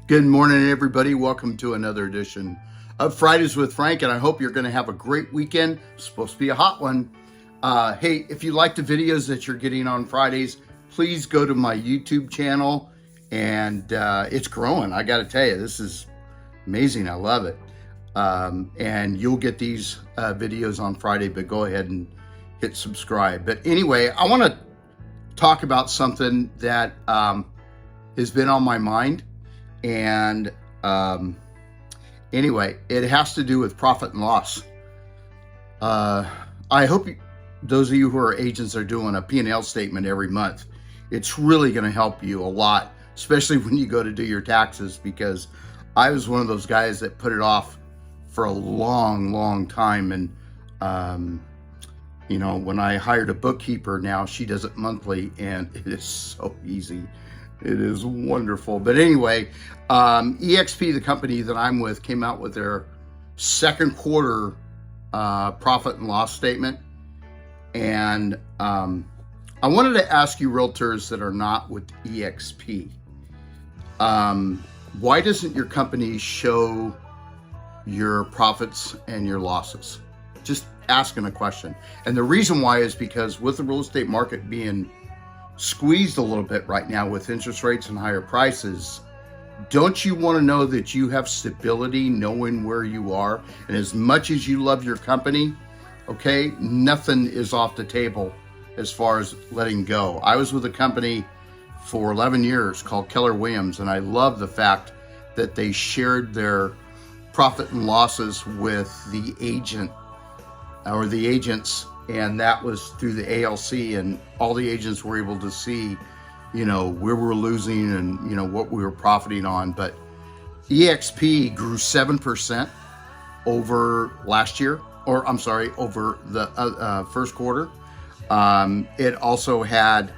Good morning, everybody. Welcome to another edition of Fridays with Frank, and I hope you're going to have a great weekend. It's supposed to be a hot one. Hey, if you like the videos that you're getting on Fridays, please go to my YouTube channel, and it's growing. I got to tell you, this is amazing. I love it. And you'll get these videos on Friday, but go ahead and hit subscribe. But anyway, I want to talk about something that has been on my mind. And anyway, it has to do with profit and loss. I hope those of you who are agents are doing a P&L statement every month. It's really going to help you a lot, especially when you go to do your taxes, because I was one of those guys that put it off for a long time. And, you know, when I hired a bookkeeper now, she does it monthly, and it is so easy. It is wonderful. But anyway, eXp, the company that I'm with, came out with their second quarter profit and loss statement. And I wanted to ask you realtors that are not with eXp, why doesn't your company show your profits and your losses? Just asking a question. And the reason why is because with the real estate market being squeezed a little bit right now with interest rates and higher prices, don't you want to know that you have stability, knowing where you are? And as much as you love your company, okay, nothing is off the table as far as letting go. I was with a company for 11 years called Keller Williams, and I love the fact that they shared their profit and losses with the agent or the agents, and that was through the ALC, and all the agents were able to see, you know, where we're losing and, you know, what we were profiting on. But eXp grew 7% over last year, or I'm sorry, over the first quarter. It also had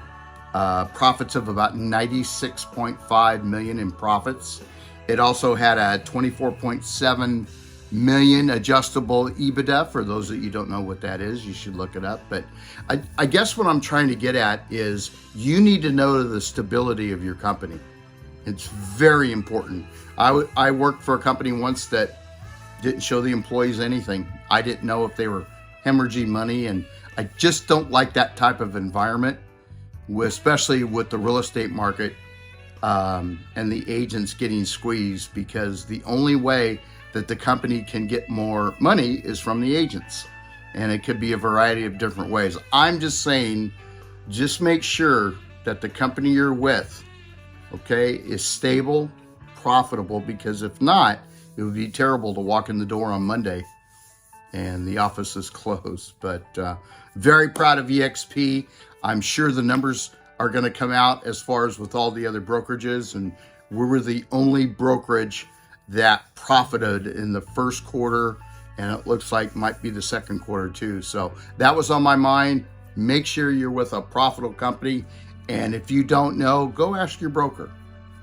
profits of about $96.5 million in profits. It also had a 24.7 million adjustable EBITDA. For those that you don't know what that is, you should look it up. But I guess what I'm trying to get at is you need to know the stability of your company. It's very important. I worked for a company once that didn't show the employees anything. I didn't know if they were hemorrhaging money, and I just don't like that type of environment, especially with the real estate market and the agents getting squeezed, because the only way that the company can get more money is from the agents. And it could be a variety of different ways. I'm just saying, just make sure that the company you're with, okay, is stable, profitable, because if not, it would be terrible to walk in the door on Monday and the office is closed. But very proud of eXp. I'm sure the numbers are going to come out as far as with all the other brokerages, and we were the only brokerage that profited in the first quarter, and it looks like might be the second quarter too. So that was on my mind. Make sure you're with a profitable company, and if you don't know, go ask your broker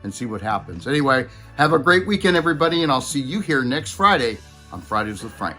and see what happens. Anyway, have a great weekend, everybody, and I'll see you here next Friday on Fridays with Frank.